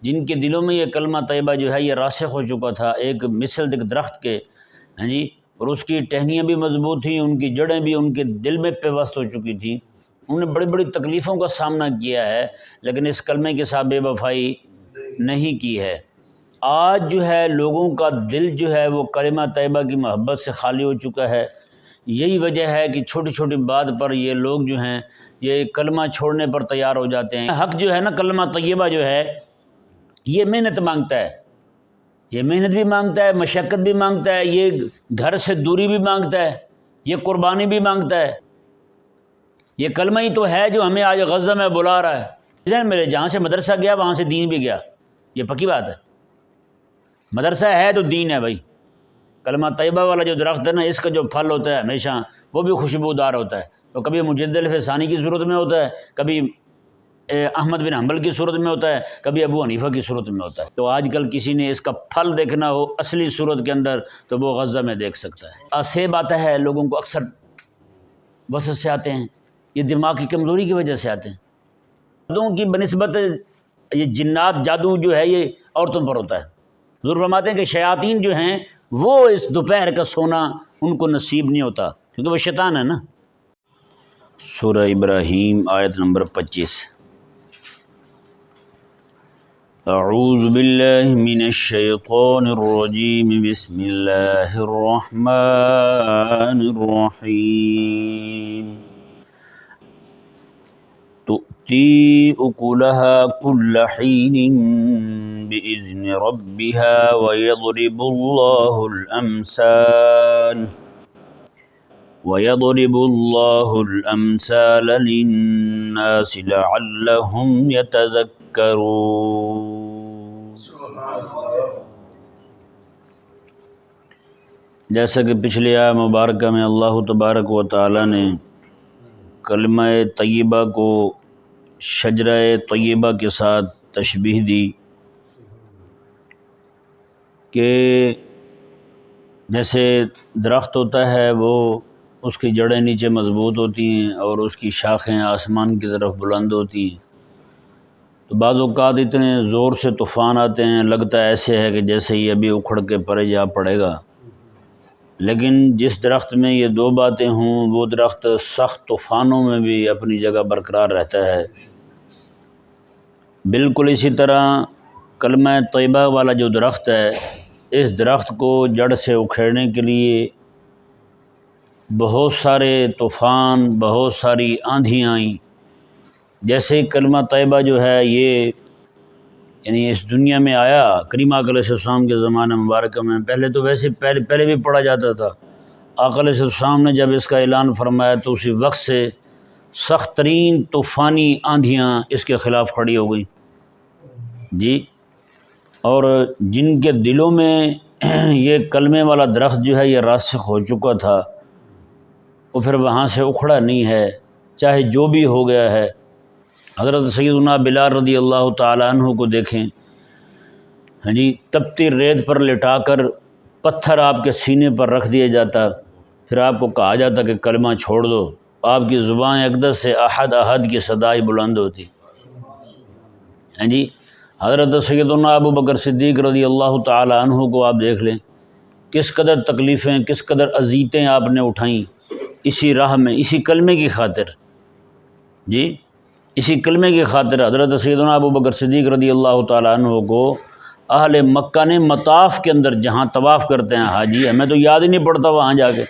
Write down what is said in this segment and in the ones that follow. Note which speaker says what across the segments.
Speaker 1: جن کے دلوں میں یہ کلمہ طیبہ جو ہے یہ راسخ ہو چکا تھا، ایک مثل درخت کے، ہاں جی، اور اس کی ٹہنیاں بھی مضبوط تھیں، ان کی جڑیں بھی ان کے دل میں پیوست ہو چکی تھیں، انہوں نے بڑی بڑی تکلیفوں کا سامنا کیا ہے، لیکن اس کلمے کے ساتھ بے وفائی نہیں کی ہے۔ آج جو ہے لوگوں کا دل جو ہے وہ کلمہ طیبہ کی محبت سے خالی ہو چکا ہے۔ یہی وجہ ہے کہ چھوٹی چھوٹی بات پر یہ لوگ جو ہیں یہ کلمہ چھوڑنے پر تیار ہو جاتے ہیں۔ حق جو ہے نا، کلمہ طیبہ جو ہے یہ محنت مانگتا ہے، یہ محنت بھی مانگتا ہے، مشقت بھی مانگتا ہے، یہ گھر سے دوری بھی مانگتا ہے، یہ قربانی بھی مانگتا ہے۔ یہ کلمہ ہی تو ہے جو ہمیں آج غزہ میں بلا رہا ہے۔ میرے جہاں سے مدرسہ گیا وہاں سے دین بھی گیا، یہ پکی بات ہے۔ مدرسہ ہے تو دین ہے بھائی۔ کلمہ طیبہ والا جو درخت ہے نا، اس کا جو پھل ہوتا ہے ہمیشہ وہ بھی خوشبودار ہوتا ہے، تو کبھی مجد الف ثانی کی صورت میں ہوتا ہے، کبھی احمد بن حنبل کی صورت میں ہوتا ہے، کبھی ابو حنیفہ کی صورت میں ہوتا ہے۔ تو آج کل کسی نے اس کا پھل دیکھنا ہو اصلی صورت کے اندر تو وہ غزہ میں دیکھ سکتا ہے۔ سیب آتا ہے، لوگوں کو اکثر وسوسے سے آتے ہیں، یہ دماغ کی کمزوری کی وجہ سے آتے ہیں۔ مردوں کی بنسبت یہ جنات جادو جو ہے یہ عورتوں پر ہوتا ہے۔ حضور فرماتے ہیں کہ شیاطین جو ہیں وہ اس دوپہر کا سونا ان کو نصیب نہیں ہوتا، کیونکہ وہ شیطان ہے نا۔ سورہ ابراہیم آیت نمبر 25۔ اعوذ باللہ من الشیطان الرجیم، بسم اللہ الرحمن الرحیم۔ تؤتی اکلہا کل حین بإذن ربها ويضرب الله الأمثال للناس لعلهم يتذكرون۔ جیسا کہ پچھلی آیت مبارکہ میں اللہ تبارک و تعالی نے کلمہ طیبہ کو شجرہ طیبہ کے ساتھ تشبیہ دی کہ جیسے درخت ہوتا ہے وہ اس کی جڑیں نیچے مضبوط ہوتی ہیں اور اس کی شاخیں آسمان کی طرف بلند ہوتی ہیں، تو بعض اوقات اتنے زور سے طوفان آتے ہیں، لگتا ہے ایسے ہے کہ جیسے یہ ابھی اکھڑ کے پرے جا پڑے گا، لیکن جس درخت میں یہ دو باتیں ہوں وہ درخت سخت طوفانوں میں بھی اپنی جگہ برقرار رہتا ہے۔ بالکل اسی طرح کلمہ طیبہ والا جو درخت ہے، اس درخت کو جڑ سے اکھیڑنے کے لیے بہت سارے طوفان، بہت ساری آندھیاں آئیں۔ جیسے کلمہ طیبہ جو ہے یہ یعنی اس دنیا میں آیا کریم آقا علیہ السلام کے زمانہ مبارکہ میں، پہلے تو ویسے پہلے بھی پڑھا جاتا تھا۔ آقا علیہ السلام نے جب اس کا اعلان فرمایا تو اسی وقت سے سخت ترین طوفانی آندھیاں اس کے خلاف کھڑی ہو گئیں جی۔ اور جن کے دلوں میں یہ کلمے والا درخت جو ہے یہ راسخ ہو چکا تھا، وہ پھر وہاں سے اکھڑا نہیں ہے، چاہے جو بھی ہو گیا ہے۔ حضرت سیدنا بلال رضی اللہ تعالیٰ عنہ کو دیکھیں، ہاں جی، تپتی ریت پر لٹا کر پتھر آپ کے سینے پر رکھ دیا جاتا، پھر آپ کو کہا جاتا کہ کلمہ چھوڑ دو، آپ کی زبان اقدس سے احد احد کی صدائی بلند ہوتی، ہاں جی۔ حضرت سیدنا ابو بکر صدیق رضی اللہ تعالی عنہ کو آپ دیکھ لیں، کس قدر تکلیفیں، کس قدر اذیتیں آپ نے اٹھائیں اسی راہ میں، اسی کلمے کی خاطر جی، اسی کلمے کی خاطر۔ حضرت سیدنا ابو بکر صدیق رضی اللہ تعالی عنہ کو اہل مکہ نے مطاف کے اندر جہاں طواف کرتے ہیں حاجی، ہمیں تو یاد ہی نہیں پڑتا وہاں جا کے،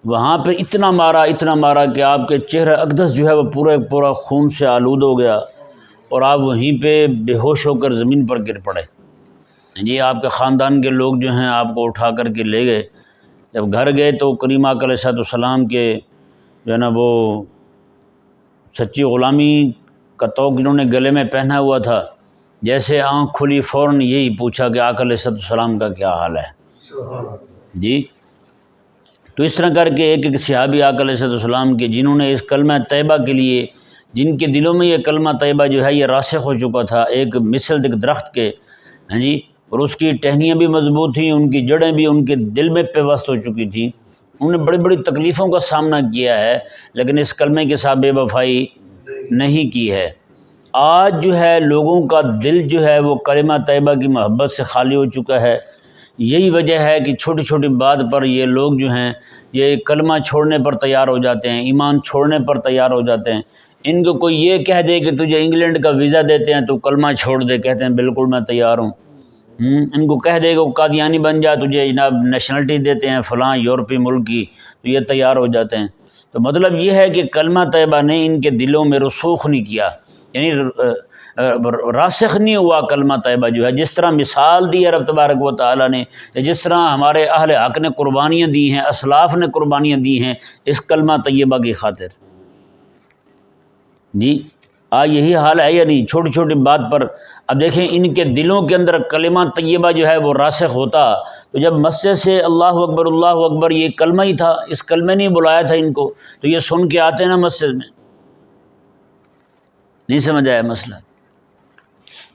Speaker 1: وہاں پہ اتنا مارا کہ آپ کے چہرہ اقدس جو ہے وہ پورا خون سے آلود ہو گیا، اور آپ وہیں پہ بے ہوش ہو کر زمین پر گر پڑے جی۔ آپ کے خاندان کے لوگ جو ہیں آپ کو اٹھا کر کے لے گئے، جب گھر گئے تو کریم آقا علیہ السلام کے جو ہے نا وہ سچی غلامی کا توق جنہوں نے گلے میں پہنا ہوا تھا، جیسے آنکھ کھلی فوراً یہی پوچھا کہ آقا علیہ السلام کا کیا حال ہے جی۔ تو اس طرح کر کے ایک صحابی آقا علیہ السلام کے جنہوں نے اس کلمہ طیبہ کے لیے، جن کے دلوں میں یہ کلمہ طیبہ جو ہے یہ راسخ ہو چکا تھا، ایک مثل درخت کے، ہاں جی، اور اس کی ٹہنیاں بھی مضبوط تھیں، ان کی جڑیں بھی ان کے دل میں پیوست ہو چکی تھیں، انہوں نے بڑی بڑی تکلیفوں کا سامنا کیا ہے، لیکن اس کلمے کے ساتھ بے وفائی نہیں کی ہے۔ آج جو ہے لوگوں کا دل جو ہے وہ کلمہ طیبہ کی محبت سے خالی ہو چکا ہے۔ یہی وجہ ہے کہ چھوٹی چھوٹی بات پر یہ لوگ جو ہیں یہ کلمہ چھوڑنے پر تیار ہو جاتے ہیں، ایمان چھوڑنے پر تیار ہو جاتے ہیں۔ ان کو کوئی یہ کہہ دے کہ تجھے انگلینڈ کا ویزا دیتے ہیں تو کلمہ چھوڑ دے، کہتے ہیں بالکل میں تیار ہوں۔ ان کو کہہ دے کہ قادیانی بن جا، تجھے جناب نیشنلٹی دیتے ہیں فلاں یورپی ملک کی، تو یہ تیار ہو جاتے ہیں۔ تو مطلب یہ ہے کہ کلمہ طیبہ نے ان کے دلوں میں رسوخ نہیں کیا، یعنی راسخ نہیں ہوا کلمہ طیبہ جو ہے۔ جس طرح مثال دی ہے رب تبارک و تعالیٰ نے، جس طرح ہمارے اہل حق نے قربانیاں دی ہیں، اسلاف نے قربانیاں دی ہیں اس کلمہ طیبہ کی خاطر، جی یہی حال ہے یا نہیں؟ چھوٹی چھوٹی بات پر اب دیکھیں ان کے دلوں کے اندر کلمہ طیبہ جو ہے وہ راسخ ہوتا، تو جب مسجد سے اللہ اکبر یہ کلمہ ہی تھا، اس کلمے نے بلایا تھا ان کو، تو یہ سن کے آتے نا مسجد میں۔ نہیں سمجھ آیا مسئلہ؟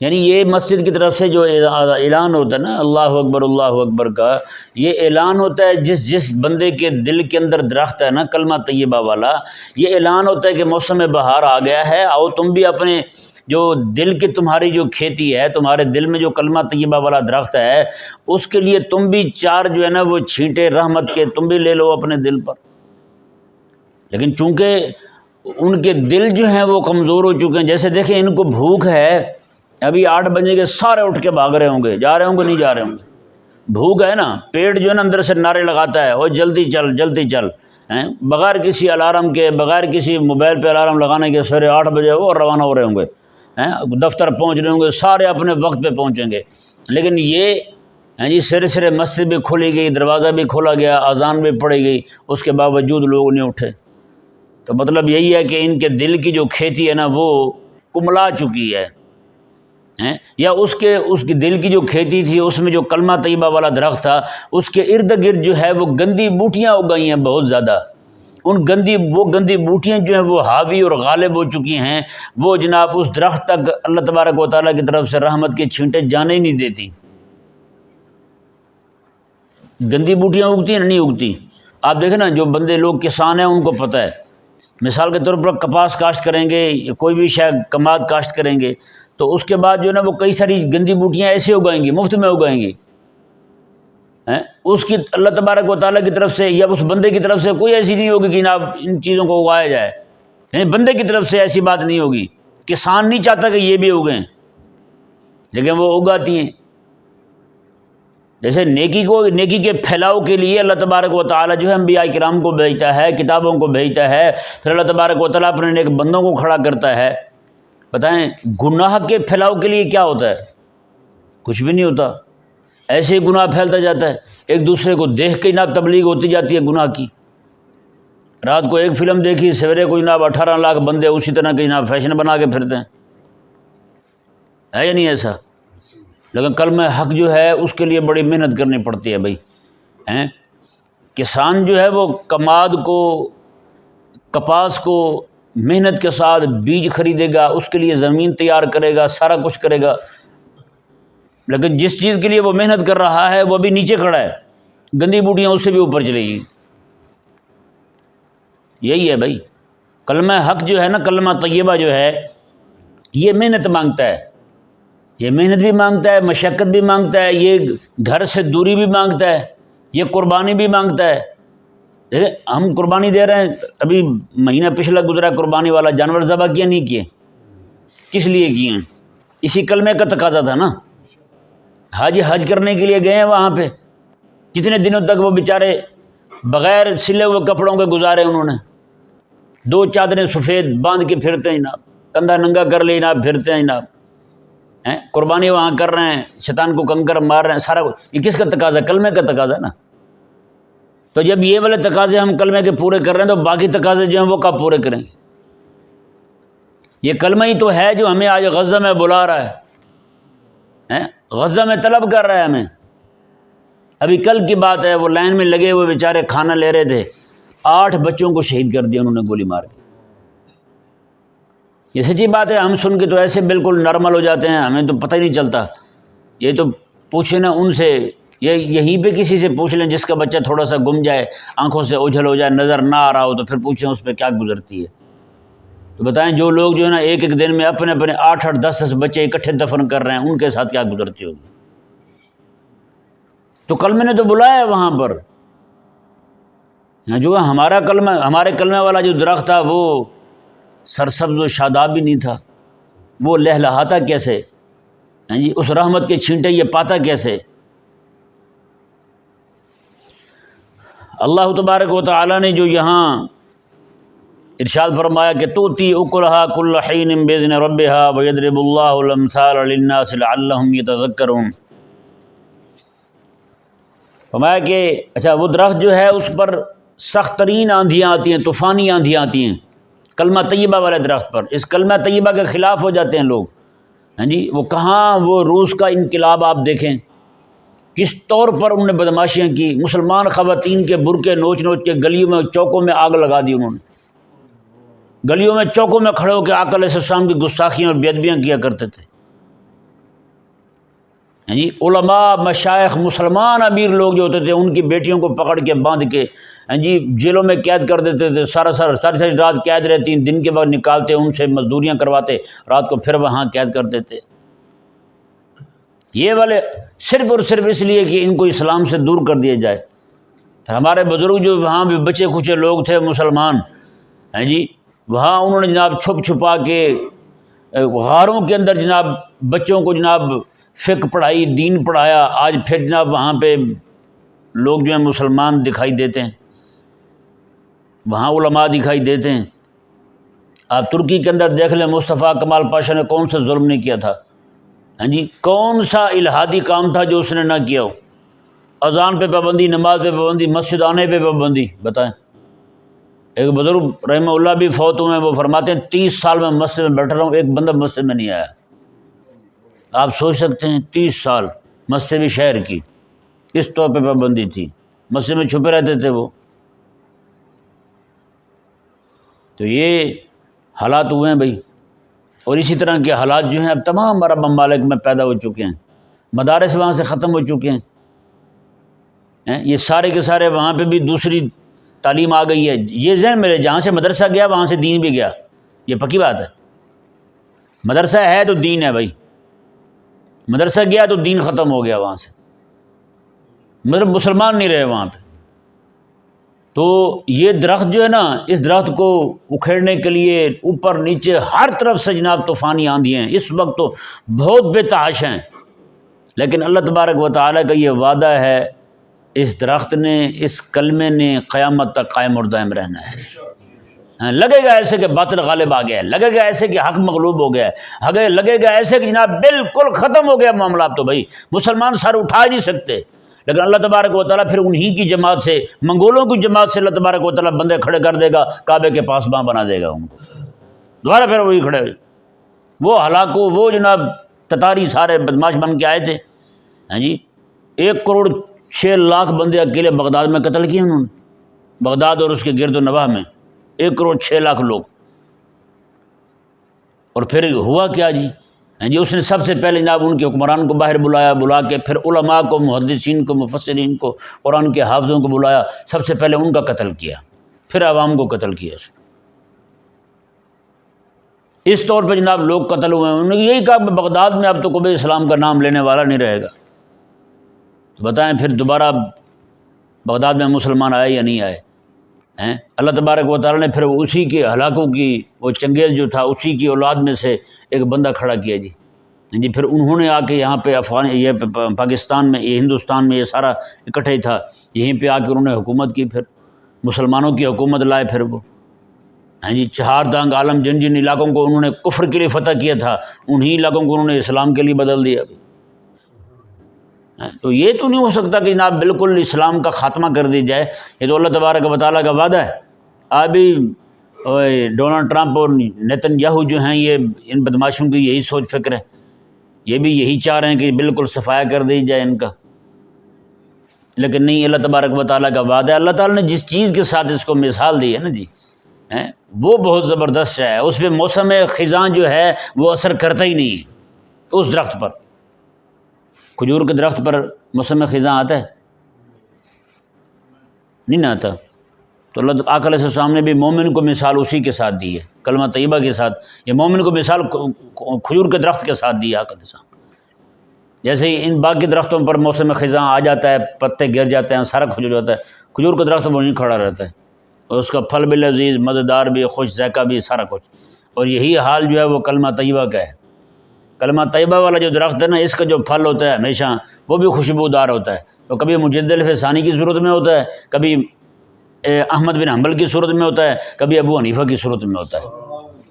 Speaker 1: یعنی یہ مسجد کی طرف سے جو اعلان ہوتا ہے نا اللہ اکبر کا، یہ اعلان ہوتا ہے جس بندے کے دل کے اندر درخت ہے نا کلمہ طیبہ والا، یہ اعلان ہوتا ہے کہ موسم بہار آ گیا ہے، آؤ تم بھی اپنے جو دل کی تمہاری جو کھیتی ہے، تمہارے دل میں جو کلمہ طیبہ والا درخت ہے، اس کے لیے تم بھی چار جو ہے نا وہ چھینٹے رحمت کے تم بھی لے لو اپنے دل پر۔ لیکن چونکہ ان کے دل جو ہیں وہ کمزور ہو چکے ہیں، جیسے دیکھیں ان کو بھوک ہے، ابھی 8 بجے کے سارے اٹھ کے بھاگ رہے ہوں گے، جا رہے ہوں گے نہیں جا رہے ہوں گے، بھوک ہے نا، پیٹ جو ہے نا اندر سے نعرے لگاتا ہے اور جلدی چل بغیر کسی الارم کے، بغیر کسی موبائل پہ الارم لگانے کے سویرے 8 بجے وہ روانہ ہو رہے ہوں گے، دفتر پہنچ رہے ہوں گے، سارے اپنے وقت پہ پہنچیں گے۔ لیکن یہ جی سرے مسجد بھی کھولی گئی، دروازہ بھی کھولا گیا، اذان بھی پڑھی گئی، اس کے باوجود لوگ نہیں اٹھے۔ تو مطلب یہی ہے کہ ان کے دل کی جو کھیتی ہے نا وہ کملا چکی ہے، یا اس کی دل کی جو کھیتی تھی اس میں جو کلمہ طیبہ والا درخت تھا اس کے ارد گرد جو ہے وہ گندی بوٹیاں اگائی ہیں بہت زیادہ، وہ گندی بوٹیاں جو ہیں وہ حاوی اور غالب ہو چکی ہیں، وہ جناب اس درخت تک اللہ تبارک و تعالیٰ کی طرف سے رحمت کے چھینٹے جانے ہی نہیں دیتی۔ گندی بوٹیاں اگتی ہیں نہیں اگتی؟ آپ دیکھیں نا جو بندے لوگ کسان ہیں ان کو پتہ ہے، مثال کے طور پر کپاس کاشت کریں گے، کوئی بھی شاید کماد کاشت کریں گے، تو اس کے بعد جو ہے نا وہ کئی ساری گندی بوٹیاں ایسے اگائیں گی، مفت میں اگائیں گی، اس کی اللہ تبارک و تعالیٰ کی طرف سے یا اس بندے کی طرف سے کوئی ایسی نہیں ہوگی کہ جناب ان چیزوں کو اگایا جائے، یعنی بندے کی طرف سے ایسی بات نہیں ہوگی، کسان نہیں چاہتا کہ یہ بھی اگیں، لیکن وہ اگاتی ہیں۔ جیسے نیکی کے پھیلاؤ کے لیے اللہ تبارک و تعالیٰ جو ہے انبیاء کرام کو بھیجتا ہے، کتابوں کو بھیجتا ہے، پھر اللہ تبارک و تعالیٰ اپنے نیک بندوں کو کھڑا کرتا ہے۔ بتائیں گناہ کے پھیلاؤ کے لیے کیا ہوتا ہے؟ کچھ بھی نہیں ہوتا، ایسے ہی گناہ پھیلتا جاتا ہے، ایک دوسرے کو دیکھ کے جناب تبلیغ ہوتی جاتی ہے گناہ کی۔ رات کو ایک فلم دیکھی، سویرے کو جناب 18 لاکھ بندے اسی طرح کے جناب فیشن بنا کے پھرتے ہیں، ہے یا نہیں ایسا؟ لیکن کلمہ حق جو ہے اس کے لیے بڑی محنت کرنی پڑتی ہے بھائی۔ کسان جو ہے وہ کماد کو، کپاس کو محنت کے ساتھ بیج خریدے گا، اس کے لیے زمین تیار کرے گا، سارا کچھ کرے گا، لیکن جس چیز کے لیے وہ محنت کر رہا ہے وہ بھی نیچے کھڑا ہے، گندی بوٹیاں اس سے بھی اوپر چلے گی۔ یہی ہے بھائی کلمہ حق جو ہے نا، کلمہ طیبہ جو ہے یہ محنت مانگتا ہے، یہ محنت بھی مانگتا ہے، مشقت بھی مانگتا ہے، یہ گھر سے دوری بھی مانگتا ہے، یہ قربانی بھی مانگتا ہے۔ ہم قربانی دے رہے ہیں، ابھی مہینہ پچھلا گزرا قربانی والا، جانور ذبح کیے نہیں کیے؟ کس لیے کیے ہیں؟ اسی کلمے کا تقاضا تھا نا۔ حج کرنے کے لیے گئے ہیں، وہاں پہ کتنے دنوں تک وہ بیچارے بغیر سلے ہوئے کپڑوں کے گزارے، انہوں نے 2 چادریں سفید باندھ کے پھرتے ہیں جناب، کندھا ننگا کر لے جناب، پھرتے ہیں جناب، قربانی وہاں کر رہے ہیں، شیطان کو کنکر مار رہے ہیں، سارا کچھ۔ یہ کس کا تقاضا؟ کلمے کا تقاضا نا۔ تو جب یہ والے تقاضے ہم کلمے کے پورے کر رہے ہیں تو باقی تقاضے جو ہیں وہ کب پورے کریں گے؟ یہ کلمہ ہی تو ہے جو ہمیں آج غزہ میں بلا رہا ہے، غزہ میں طلب کر رہا ہے ہمیں۔ ابھی کل کی بات ہے، وہ لائن میں لگے ہوئے بیچارے کھانا لے رہے تھے، 8 بچوں کو شہید کر دیا انہوں نے گولی مار کے۔ یہ سچی بات ہے، ہم سن کے تو ایسے بالکل نارمل ہو جاتے ہیں، ہمیں تو پتہ ہی نہیں چلتا۔ یہ تو پوچھیں نا ان سے، یہیں پہ کسی سے پوچھ لیں جس کا بچہ تھوڑا سا گم جائے، آنکھوں سے اوجھل ہو جائے، نظر نہ آ رہا ہو، تو پھر پوچھیں اس پہ کیا گزرتی ہے۔ تو بتائیں جو لوگ جو ہے نا ایک ایک دن میں اپنے اپنے 8-8 10 بچے اکٹھے دفن کر رہے ہیں، ان کے ساتھ کیا گزرتی ہوگی؟ تو کلمے نے تو بلایا ہے وہاں پر، جو ہمارا کلمہ، ہمارے کلمے والا جو درخت تھا وہ سرسبز و شاداب بھی نہیں تھا، وہ لہلہاتا کیسے؟ جی اس رحمت کے چھینٹے یہ پاتا کیسے؟ اللہ تبارک و تعالی نے جو یہاں ارشاد فرمایا کہ توتی اکلھا کل حین باذن ربھا ویضرب اللہ الامثال للناس لعلہم یتذکرون، فرمایا کہ اچھا وہ درخت جو ہے اس پر سخت ترین آندھیاں آتی ہیں، طوفانی آندھیاں آتی ہیں کلمہ طیبہ والے درخت پر، اس کلمہ طیبہ کے خلاف ہو جاتے ہیں لوگ، ہاں جی وہ کہاں وہ روس کا انقلاب آپ دیکھیں کس طور پر انہوں نے بدماشیاں کی، مسلمان خواتین کے برقعے نوچ نوچ کے گلیوں میں چوکوں میں آگ لگا دی، انہوں نے گلیوں میں چوکوں میں کھڑے ہو کے آقا علیہ السلام کی گستاخیاں اور بے ادبیاں کیا کرتے تھے، ہاں جی علماء مشائخ مسلمان امیر لوگ جو ہوتے تھے ان کی بیٹیوں کو پکڑ کے باندھ کے ہاں جی جیلوں میں قید کر دیتے تھے، ساری رات قید رہتی، دن کے بعد نکالتے، ان سے مزدوریاں کرواتے، رات کو پھر وہاں قید کر دیتے، یہ والے صرف اور صرف اس لیے کہ ان کو اسلام سے دور کر دیا جائے۔ پھر ہمارے بزرگ جو وہاں بھی بچے کچے لوگ تھے مسلمان، ہیں جی وہاں انہوں نے جناب چھپ چھپا کے غاروں کے اندر جناب بچوں کو جناب فقہ پڑھائی، دین پڑھایا، آج پھر جناب وہاں پہ لوگ جو ہیں مسلمان دکھائی دیتے ہیں، وہاں علماء دکھائی دیتے ہیں۔ آپ ترکی کے اندر دیکھ لیں مصطفیٰ کمال پاشا نے کون سا ظلم نہیں کیا تھا، ہاں جی کون سا الہادی کام تھا جو اس نے نہ کیا ہو؟ اذان پہ پابندی، نماز پہ پابندی، مسجد آنے پہ پابندی، بتائیں۔ ایک بزرگ رحمہ اللہ بھی فوت ہوئے ہیں، وہ فرماتے ہیں 30 سال میں مسجد میں بیٹھ رہا ہوں، ایک بندہ مسجد میں نہیں آیا۔ آپ سوچ سکتے ہیں 30 سال مسجد بھی شہر کی اس طور پہ پابندی تھی، مسجد میں چھپے رہتے تھے وہ۔ تو یہ حالات ہوئے ہیں بھائی، اور اسی طرح کے حالات جو ہیں اب تمام عرب ممالک میں پیدا ہو چکے ہیں، مدارس وہاں سے ختم ہو چکے ہیں، یہ سارے کے سارے وہاں پہ بھی دوسری تعلیم آ گئی ہے۔ یہ ذہن میرے جہاں سے مدرسہ گیا وہاں سے دین بھی گیا، یہ پکی بات ہے۔ مدرسہ ہے تو دین ہے بھائی، مدرسہ گیا تو دین ختم ہو گیا وہاں سے، مطلب مسلمان نہیں رہے وہاں پہ۔ تو یہ درخت جو ہے نا، اس درخت کو اکھیڑنے کے لیے اوپر نیچے ہر طرف سے جناب طوفانی آندھیاں ہیں، اس وقت تو بہت بے تحاشا ہیں، لیکن اللہ تبارک و تعالیٰ کا یہ وعدہ ہے اس درخت نے، اس کلمے نے قیامت تک قائم اور دائم رہنا ہے۔ لگے گا ایسے کہ باطل غالب آ گیا ہے، لگے گا ایسے کہ حق مغلوب ہو گیا ہے، لگے گا ایسے کہ جناب بالکل ختم ہو گیا معاملات، تو بھائی مسلمان سر اٹھا ہی نہیں سکتے، لیکن اللہ تبارک و تعالیٰ پھر انہی کی جماعت سے، منگولوں کی جماعت سے اللہ تبارک و تعالیٰ بندے کھڑے کر دے گا، کعبے کے پاس باں بنا دے گا ان کو، دوبارہ پھر وہی کھڑے، وہ ہلاکو، وہ جناب تتاری سارے بدماش بن کے آئے تھے، ہاں جی 1.6 کروڑ بندے اکیلے بغداد میں قتل کیے انہوں نے، بغداد اور اس کے گرد و نواح میں 1.6 کروڑ لوگ۔ اور پھر ہوا کیا جی، اس نے سب سے پہلے جناب ان کے حکمران کو باہر بلایا، بلا کے پھر علماء کو، محدثین کو، مفسرین کو، قرآن کے حافظوں کو بلایا، سب سے پہلے ان کا قتل کیا، پھر عوام کو قتل کیا۔ اس طور پہ جناب لوگ قتل ہوئے ہیں۔ انہوں نے یہی کہا کہ بغداد میں اب تو کوئی اسلام کا نام لینے والا نہیں رہے گا۔ تو بتائیں پھر دوبارہ بغداد میں مسلمان آئے یا نہیں آئے ہیں؟ اللہ تبارک و تعالیٰ نے پھر اسی کے ہلاکوں کی، وہ چنگیز جو تھا اسی کی اولاد میں سے ایک بندہ کھڑا کیا جی پھر انہوں نے آ کے یہاں پہ یہ پاکستان میں، یہ ہندوستان میں، یہ سارا اکٹھے تھا، یہیں پہ آ کے انہوں نے حکومت کی، پھر مسلمانوں کی حکومت لائے، پھر وہ 4 دانگ عالم جن جن علاقوں کو انہوں نے کفر کے لیے فتح کیا تھا، انہی علاقوں کو انہوں نے اسلام کے لیے بدل دیا۔ تو یہ تو نہیں ہو سکتا کہ جناب بالکل اسلام کا خاتمہ کر دی جائے، یہ تو اللہ تبارک و تعالیٰ کا وعدہ ہے۔ ابھی ڈونلڈ ٹرمپ اور نیتن یاہو جو ہیں، یہ ان بدماشوں کی یہی سوچ فکر ہے، یہ بھی یہی چاہ رہے ہیں کہ بالکل صفایا کر دی جائے ان کا، لیکن نہیں، اللہ تبارک و تعالیٰ کا وعدہ ہے۔ اللہ تعالیٰ نے جس چیز کے ساتھ اس کو مثال دی ہے نا جی، وہ بہت زبردست ہے، اس پہ موسم خزاں جو ہے وہ اثر کرتا ہی نہیں ہے اس درخت پر۔ کھجور کے درخت پر موسم خزاں آتا ہے؟ نہیں نہ آتا، تو اللہ آقا علیہ السلام نے بھی مومن کو مثال اسی کے ساتھ دی ہے، کلمہ طیبہ کے ساتھ، یہ مومن کو مثال کھجور کے درخت کے ساتھ دی ہے آقا علیہ السلام۔ جیسے ہی ان باقی درختوں پر موسم خزاں آ جاتا ہے، پتے گر جاتے ہیں، سارا کھجور جاتا ہے، کھجور کا درخت وہیں کھڑا رہتا ہے، اور اس کا پھل بھی لذیذ، مزیدار بھی، خوش ذائقہ بھی، سارا کچھ۔ اور یہی حال جو ہے وہ کلمہ طیبہ کا ہے۔ کلمہ طیبہ والا جو درخت ہے نا، اس کا جو پھل ہوتا ہے ہمیشہ وہ بھی خوشبودار ہوتا ہے، تو کبھی مجدد ثانی کی صورت میں ہوتا ہے، کبھی احمد بن حنبل کی صورت میں ہوتا ہے، کبھی ابو حنیفہ کی صورت میں ہوتا ہے،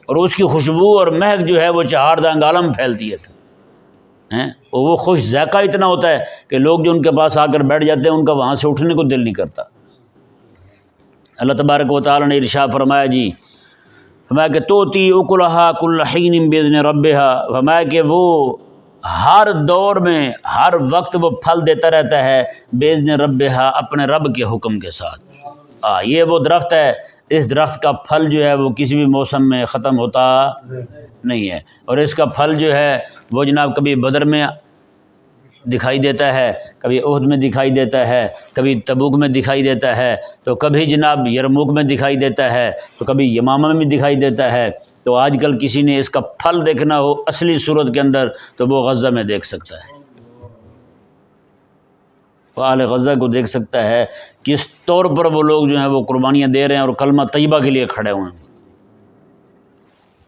Speaker 1: اور اس کی خوشبو اور مہک جو ہے وہ چہار دانگ عالم پھیلتی ہے، اور وہ خوش ذائقہ اتنا ہوتا ہے کہ لوگ جو ان کے پاس آ کر بیٹھ جاتے ہیں ان کا وہاں سے اٹھنے کو دل نہیں کرتا۔ اللہ تبارک و تعالیٰ نے ارشاد فرمایا جی، فرمایا کہ توتی اکلہا کل حین باذن ربہا، فرمایا کہ وہ ہر دور میں ہر وقت وہ پھل دیتا رہتا ہے باذن ربہا، اپنے رب کے حکم کے ساتھ۔ یہ وہ درخت ہے، اس درخت کا پھل جو ہے وہ کسی بھی موسم میں ختم ہوتا نہیں ہے، اور اس کا پھل جو ہے وہ جناب کبھی بدر میں دکھائی دیتا ہے، کبھی احد میں دکھائی دیتا ہے، کبھی تبوک میں دکھائی دیتا ہے، تو کبھی جناب یرموک میں دکھائی دیتا ہے، تو کبھی یمامہ میں دکھائی دیتا ہے۔ تو آج کل کسی نے اس کا پھل دیکھنا ہو اصلی صورت کے اندر تو وہ غزہ میں دیکھ سکتا ہے، اہل غزہ کو دیکھ سکتا ہے، کس طور پر وہ لوگ جو ہیں وہ قربانیاں دے رہے ہیں اور کلمہ طیبہ کے لیے کھڑے ہوئے ہیں۔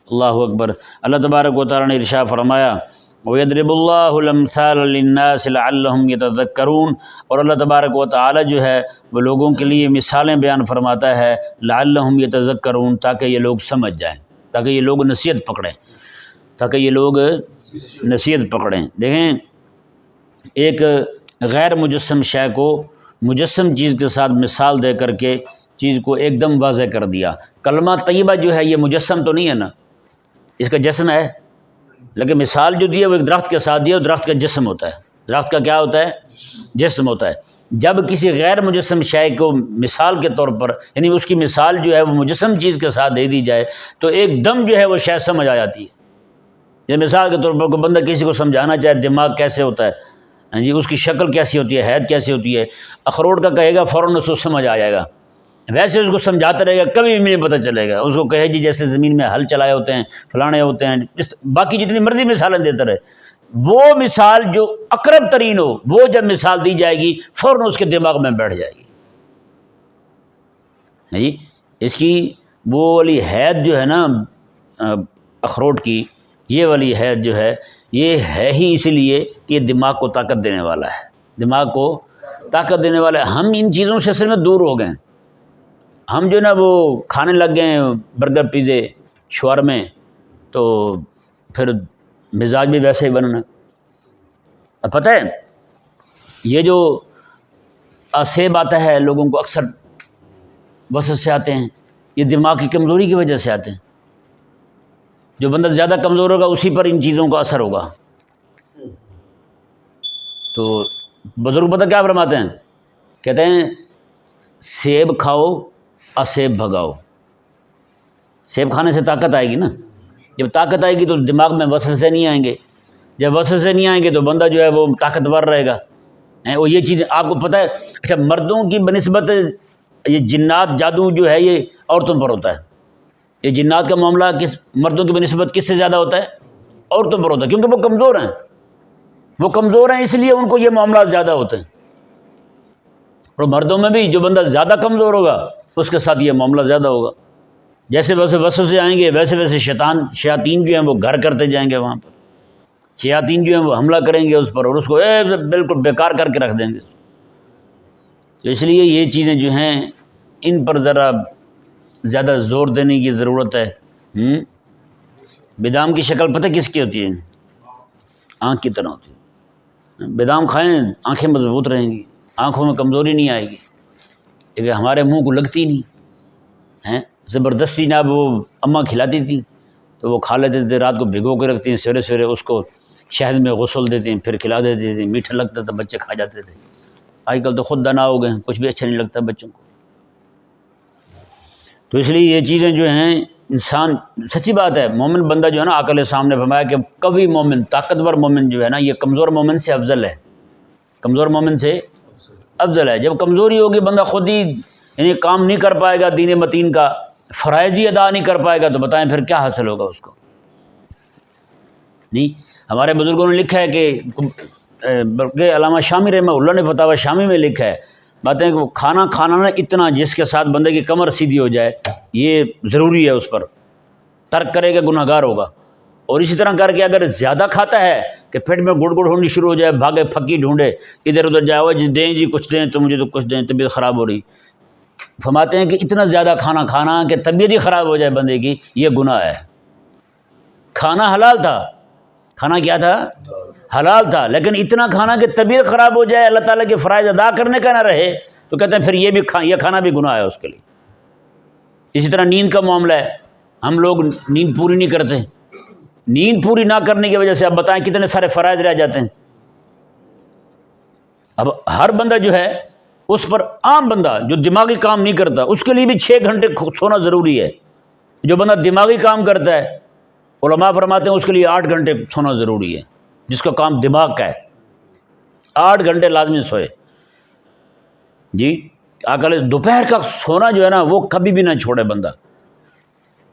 Speaker 1: اللہ اکبر۔ اللہ تبارک و تعالیٰ نے ارشاد فرمایا وَيَضْرِبُ اللَّهُ الْأَمْثَالَ لِلنَّاسِ لَعَلَّهُمْ يَتَذَكَّرُونَ، اور اللہ تبارک و تعالیٰ جو ہے وہ لوگوں کے لیے مثالیں بیان فرماتا ہے، لَعَلَّهُمْ يَتَذَكَّرُونَ، تاکہ یہ لوگ سمجھ جائیں، تاکہ یہ لوگ نصیحت پکڑیں، تاکہ یہ لوگ نصیحت پکڑیں۔ دیکھیں، ایک غیر مجسم شے کو مجسم چیز کے ساتھ مثال دے کر کے چیز کو ایک دم واضح کر دیا۔ کلمہ طیبہ جو ہے یہ مجسم تو نہیں ہے نا، اس کا جسم ہے، لیکن مثال جو دی ہے وہ ایک درخت کے ساتھ دیا، درخت کا جسم ہوتا ہے، درخت کا کیا ہوتا ہے؟ جسم ہوتا ہے۔ جب کسی غیر مجسم شے کو مثال کے طور پر، یعنی اس کی مثال جو ہے وہ مجسم چیز کے ساتھ دے دی جائے تو ایک دم جو ہے وہ شے سمجھ آ جاتی ہے۔ یہ مثال کے طور پر کوئی بندہ کسی کو سمجھانا چاہے دماغ کیسے ہوتا ہے، جی اس کی شکل کیسی ہوتی ہے، حید کیسی ہوتی ہے، اخروٹ کا کہے گا فوراً اس کو سمجھ آ جائے گا، ویسے اس کو سمجھاتا رہے گا کبھی بھی نہیں پتہ چلے گا۔ اس کو کہے جی جیسے زمین میں ہل چلائے ہوتے ہیں، فلانے ہوتے ہیں، باقی جتنی مرضی مثالیں دیتا رہے، وہ مثال جو اقرب ترین ہو وہ جب مثال دی جائے گی فوراً اس کے دماغ میں بیٹھ جائے گی۔ جی اس کی وہ والی حید جو ہے نا اخروٹ کی، یہ والی حید جو ہے یہ ہے ہی اسی لیے کہ یہ دماغ کو طاقت دینے والا ہے، دماغ کو طاقت دینے والا ہے۔ ہم ان چیزوں سے اصل میں دور ہو گئے ہیں، ہم جو نا وہ کھانے لگ گئے ہیں برگر پیزے شاورمے، تو پھر مزاج بھی ویسے ہی بننا۔ اب پتہ ہے یہ جو آسیب آتا ہے لوگوں کو اکثر وسوسے آتے ہیں، یہ دماغ کی کمزوری کی وجہ سے آتے ہیں۔ جو بندہ زیادہ کمزور ہوگا اسی پر ان چیزوں کا اثر ہوگا۔ تو بزرگ پتہ کیا فرماتے ہیں؟ کہتے ہیں سیب کھاؤ اسیب بھگاؤ۔ سیب کھانے سے طاقت آئے گی نا، جب طاقت آئے گی تو دماغ میں وسوسے نہیں آئیں گے، جب وسوسے نہیں آئیں گے تو بندہ جو ہے وہ طاقتور رہے گا۔ اور یہ چیز آپ کو پتہ ہے، اچھا مردوں کی بنسبت یہ جنات جادو جو ہے یہ عورتوں پر ہوتا ہے، یہ جنات کا معاملہ مردوں کی بنسبت کس سے زیادہ ہوتا ہے؟ عورتوں پر ہوتا ہے، کیونکہ وہ کمزور ہیں، وہ کمزور ہیں اس لیے ان کو یہ معاملات زیادہ ہوتے ہیں۔ اور مردوں میں بھی جو بندہ زیادہ کمزور ہوگا اس کے ساتھ یہ معاملہ زیادہ ہوگا۔ جیسے ویسے وسوسے آئیں گے ویسے ویسے شیاطین جو ہیں وہ گھر کرتے جائیں گے، وہاں پر شیاطین جو ہیں وہ حملہ کریں گے اس پر اور اس کو بالکل بیکار کر کے رکھ دیں گے۔ تو اس لیے یہ چیزیں جو ہیں ان پر ذرا زیادہ زور دینے کی ضرورت ہے۔ بادام کی شکل پتہ کس کی ہوتی ہے؟ آنکھ کی طرح ہوتی ہے۔ بادام کھائیں آنکھیں مضبوط رہیں گی، آنکھوں میں کمزوری نہیں آئے گی، لیکن ہمارے منہ کو لگتی نہیں ہیں، زبردستی نہ وہ اماں کھلاتی تھی تو وہ کھا لیتے تھے، رات کو بھگو کے رکھتی ہیں، سویرے سویرے اس کو شہد میں غسل دیتی ہیں پھر کھلا دیتی تھی، میٹھا لگتا تھا بچے کھا جاتے تھے۔ آج کل تو خود دانا ہو گئے ہیں، کچھ بھی اچھا نہیں لگتا بچوں کو۔ تو اس لیے یہ چیزیں جو ہیں انسان، سچی بات ہے، مومن بندہ جو ہے نا، آقا علیہ السلام نے فرمایا کہ قوی مومن، طاقتور مومن جو ہے نا یہ کمزور مومن سے افضل ہے، کمزور مومن سے افضل ہے۔ جب کمزوری ہوگی بندہ خود ہی یعنی کام نہیں کر پائے گا دین متین کا، فرائض ہی ادا نہیں کر پائے گا، تو بتائیں پھر کیا حاصل ہوگا اس کو؟ نہیں، ہمارے بزرگوں نے لکھا ہے کہ بلکہ علامہ شامی رحمہ اللہ نے فتاوی شامی میں لکھا ہے باتیں کہ وہ کھانا کھانا نا اتنا جس کے ساتھ بندے کی کمر سیدھی ہو جائے، یہ ضروری ہے، اس پر ترک کرے گا گناہ گار ہوگا۔ اور اسی طرح کر کے اگر زیادہ کھاتا ہے کہ پیٹ میں گڑ گڑ ہونی شروع ہو جائے، بھاگے پھکی ڈھونڈے، ادھر ادھر جائے، وہ جی دیں جی کچھ دیں تو مجھے تو کچھ دیں، طبیعت خراب ہو رہی، فرماتے ہیں کہ اتنا زیادہ کھانا کھانا کہ طبیعت ہی خراب ہو جائے بندے کی، یہ گناہ ہے۔ کھانا حلال تھا، کھانا کیا تھا؟ حلال تھا، لیکن اتنا کھانا کہ طبیعت خراب ہو جائے، اللہ تعالیٰ کے فرائض ادا کرنے کا نہ رہے، تو کہتے ہیں پھر یہ کھانا بھی گناہ ہے اس کے لیے۔ اسی طرح نیند کا معاملہ ہے، ہم لوگ نیند پوری نہیں کرتے، نیند پوری نہ کرنے کی وجہ سے اب بتائیں کتنے سارے فرائض رہ جاتے ہیں۔ اب ہر بندہ جو ہے اس پر، عام بندہ جو دماغی کام نہیں کرتا اس کے لیے بھی 6 گھنٹے سونا ضروری ہے۔ جو بندہ دماغی کام کرتا ہے علماء فرماتے ہیں اس کے لیے 8 گھنٹے سونا ضروری ہے، جس کا کام دماغ کا ہے 8 گھنٹے لازمی سوئے۔ جی اکل دوپہر کا سونا جو ہے نا وہ کبھی بھی نہ چھوڑے بندہ،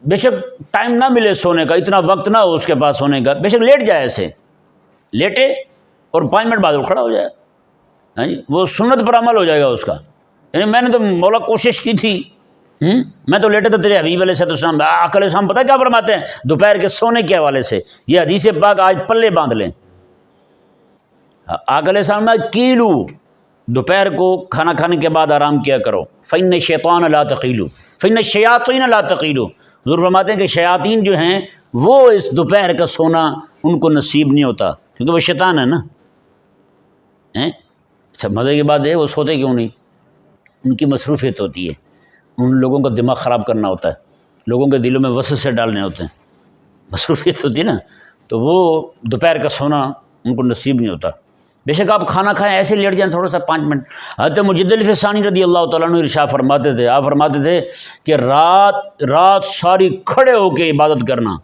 Speaker 1: بے شک ٹائم نہ ملے سونے کا، اتنا وقت نہ ہو اس کے پاس سونے کا، بے شک لیٹ جائے، ایسے لیٹے اور 5 منٹ بعد وہ کھڑا ہو جائے، ہاں جی وہ سنت پر عمل ہو جائے گا اس کا۔ یعنی میں نے تو مولا کوشش کی تھی، میں تو لیٹا تھا تیرے حبیب علیہ السلام، آقا علیہ السلام پتہ کیا فرماتے ہیں دوپہر کے سونے کے حوالے سے؟ یہ حدیث پاک آج پلے باندھ لیں۔ آقا علیہ السلام نے کیلو، دوپہر کو کھانا کھانے کے بعد آرام کیا کرو، فإن الشیطان لا تقیلو فإن الشیاطین لا تقیلو، حضور فرماتے ہیں کہ شیاطین جو ہیں وہ اس دوپہر کا سونا ان کو نصیب نہیں ہوتا، کیونکہ وہ شیطان ہے نا۔ اچھا مزے کی بات ہے وہ سوتے کیوں نہیں؟ ان کی مصروفیت ہوتی ہے، ان لوگوں کا دماغ خراب کرنا ہوتا ہے، لوگوں کے دلوں میں وسوسے ڈالنے ہوتے ہیں، مصروفیت ہوتی ہے نا، تو وہ دوپہر کا سونا ان کو نصیب نہیں ہوتا۔ بے شک آپ کھانا کھائیں ایسے لیٹ جائیں تھوڑا سا 5 منٹ۔ حضرت مجدل فسانی رضی اللہ تعالیٰ عنہ ارشاد فرماتے تھے، آپ فرماتے تھے کہ رات ساری کھڑے ہو کے عبادت کرنا،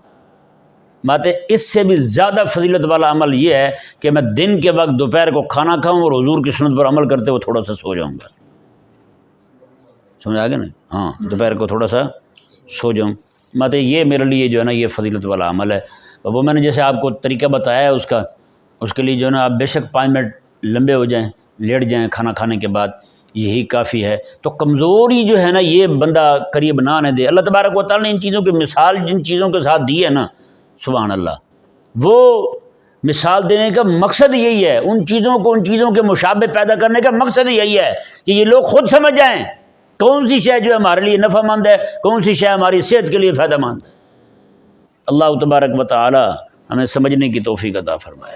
Speaker 1: باتیں اس سے بھی زیادہ فضیلت والا عمل یہ ہے کہ میں دن کے وقت دوپہر کو کھانا کھاؤں اور حضور کی سنت پر عمل کرتے ہوئے تھوڑا سا سو جاؤں گا۔ سمجھ آ گیا نا؟ ہاں دوپہر کو تھوڑا سا سو جاؤں، باتیں یہ میرے لیے جو ہے نا یہ فضیلت والا عمل ہے۔ وہ میں نے جیسے آپ کو طریقہ بتایا ہے اس کے لیے جو ہے نا آپ بے شک 5 منٹ لمبے ہو جائیں، لیٹ جائیں کھانا کھانے کے بعد، یہی کافی ہے۔ تو کمزوری جو ہے نا یہ بندہ قریب نہ آنے دے۔ اللہ تبارک و تعالیٰ نے ان چیزوں کی مثال جن چیزوں کے ساتھ دی ہے نا، سبحان اللہ، وہ مثال دینے کا مقصد یہی ہے، ان چیزوں کو ان چیزوں کے مشابہ پیدا کرنے کا مقصد یہی ہے کہ یہ لوگ خود سمجھ جائیں کون سی شے جو ہے ہمارے لیے نفع مند ہے، کون سی شے ہماری صحت کے لیے فائدہ مند ہے۔ اللہ تبارک و تعالی ہمیں سمجھنے کی توفیق عطا فرمائے۔